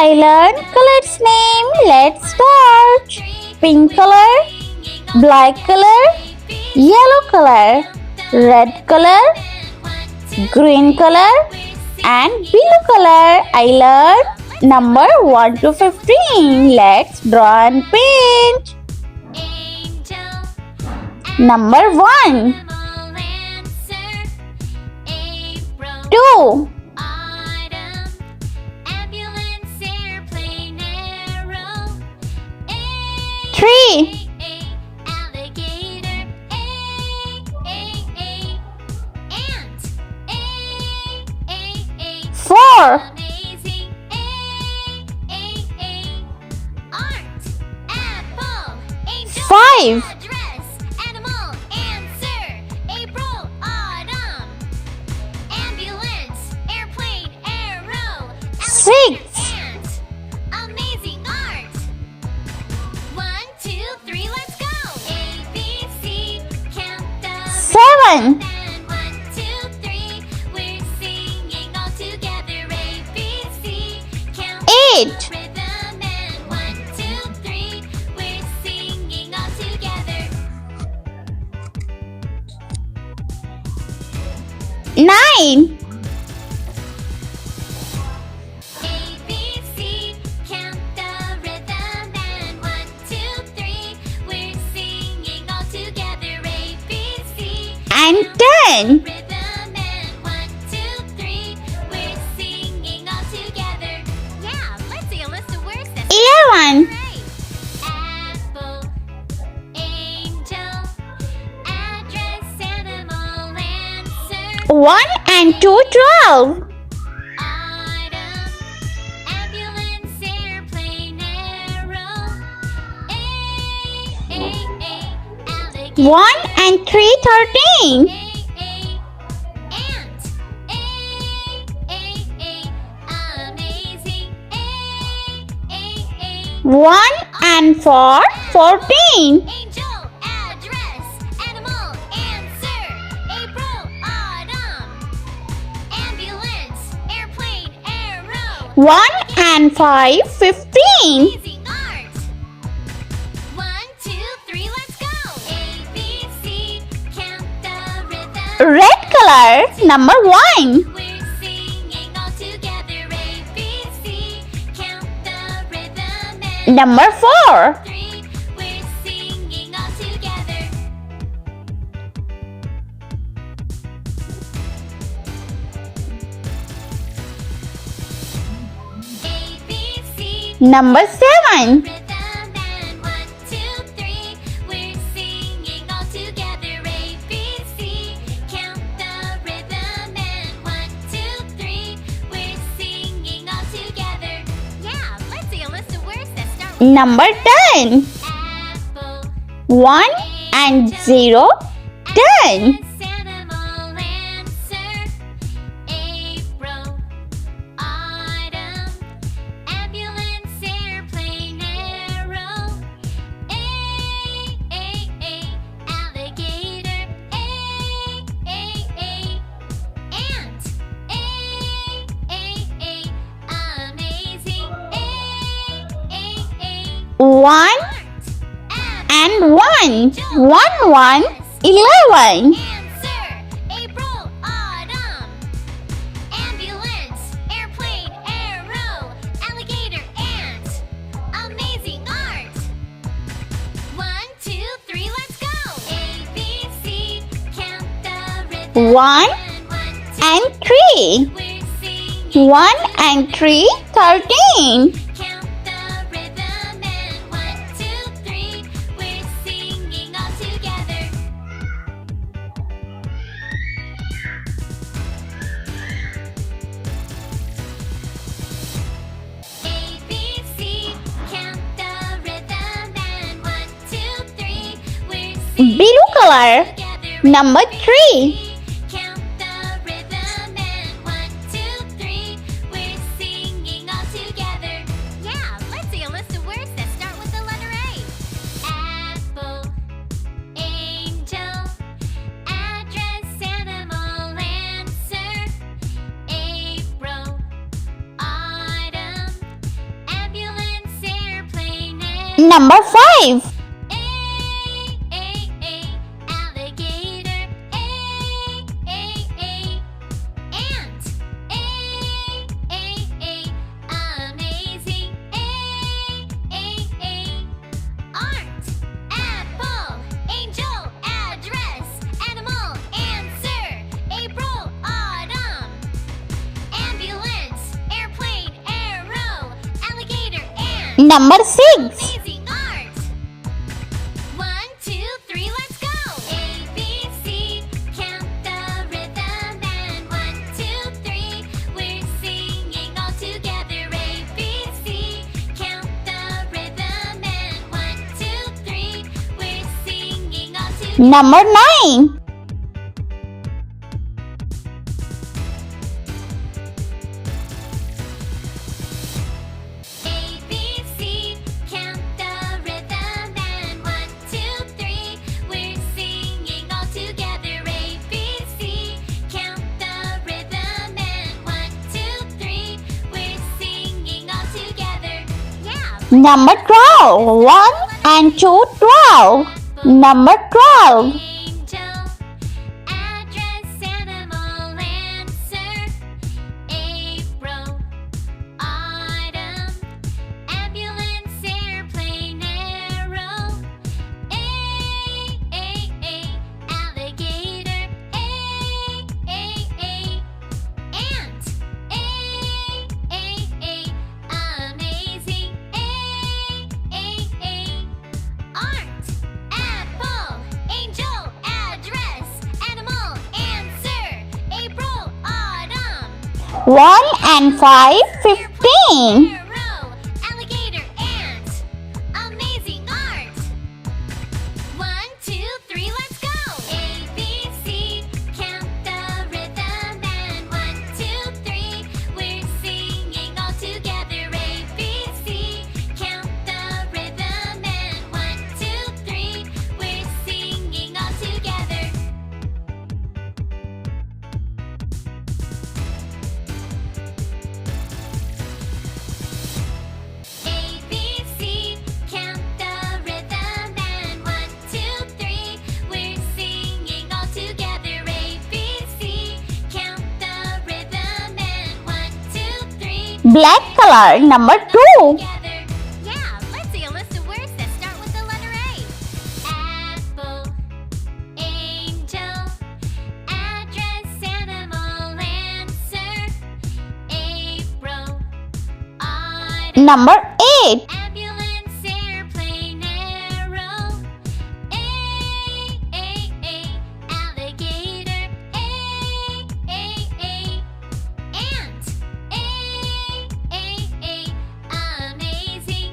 I learned colors name. Let's start. Pink color, black color, yellow color, red color, green color, and blue color. I learned number 1 to 15. Let's draw and paint. Number 1, 2, 3, 4, 5, 6, 7, 8, 9, 10. 11. 1 and 2, 12. 1 and 3, 13. 1 and 4, 14. 1 and 5, 15. Red color, number 1. Number 4. Number 7. Number 10. 1 and 0, 10. 1 and 1. 1, 11. One and 3. 1 and 3, 13. Blue color, number 3. Number 5. Alligator. Ant. Amazing. Art. Apple. Angel. Address. Animal. Answer. April. Autumn. Ambulance. Airplane. Arrow. Alligator. Ant. Number 6. Amazing art. 1, 2, 3, let's go. A, B, C, count the rhythm and 1, 2, 3, we're singing all together. A, B, C, count the rhythm and 1, 2, 3, we're singing all together. Number 9. A, B, C, count the rhythm and 1, 2, 3, we're singing all together. A, B, C, count the rhythm and 1, 2, 3, we're singing all together. Yeah. Number 12. 1 and 2, 12. Number 12. Angel, address, animal, answer. April, autumn, ambulance, airplane, arrow. Alligator. Ant. Amazing. Art. Apple. Angel. Address. Animal. Answer. April. Autumn. 1 and 5, 15. Arrow. Alligator. Ant. Amazing art. 1, 2, 3, let's go. A, B, C, count the rhythm and 1, 2, 3, we're singing all together. A, B, C, count the rhythm and 1, 2, 3, we're singing all together. A, B, C, count the rhythm and 1, 2, 3, we're singing all together. A, B, C, count the rhythm and 1, 2, 3. Black color. Number 2. Together. Yeah, let's see a list of words that start with the letter A. Apple, angel, address, animal, answer. April, autumn. Number 8. Ambulance, airplane, arrow. Alligator. Ant. Amazing.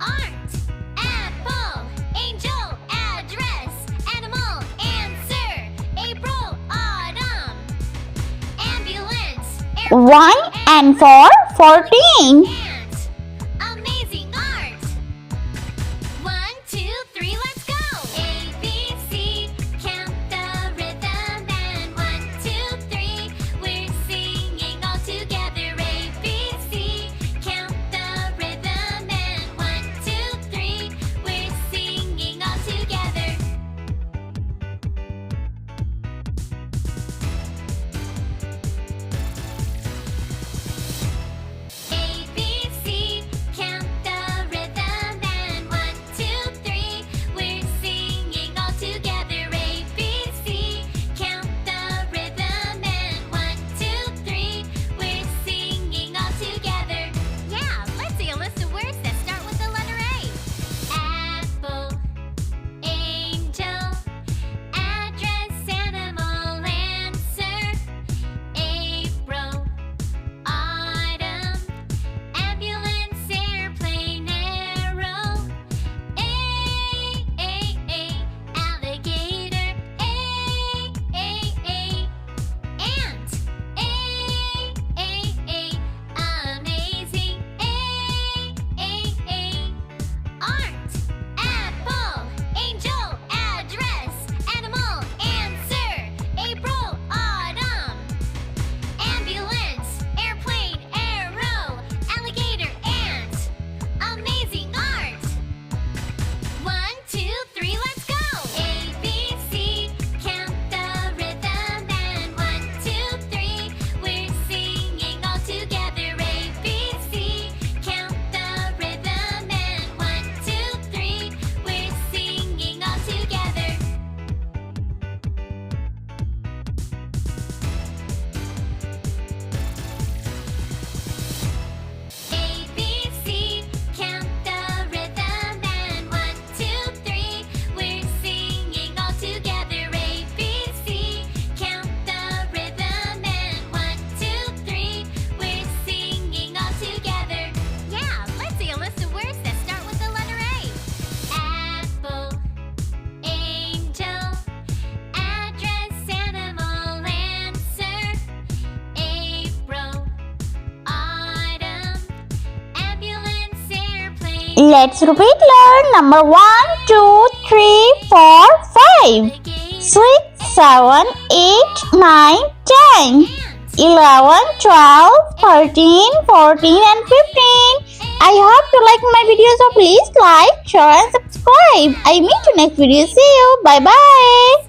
Art. Apple. Angel. Address. Animal. Answer. April. Autumn. Ambulance. 1 and 4, 14. Ant. Amazing art. 1, 2, 3, let's go. A, B, C, count the rhythm and 1, 2, 3, we're singing all together. A, B, C, count the rhythm and 1, 2, 3, we're singing all together. A, B, Let's repeat learn. Number 1, 2, 3, 4, 5, 6, 7, 8, 9, 10, 11, 12, 13, 14 and 15. I hope you like my video, so please like, share and subscribe. I meet you next video. See you. Bye bye.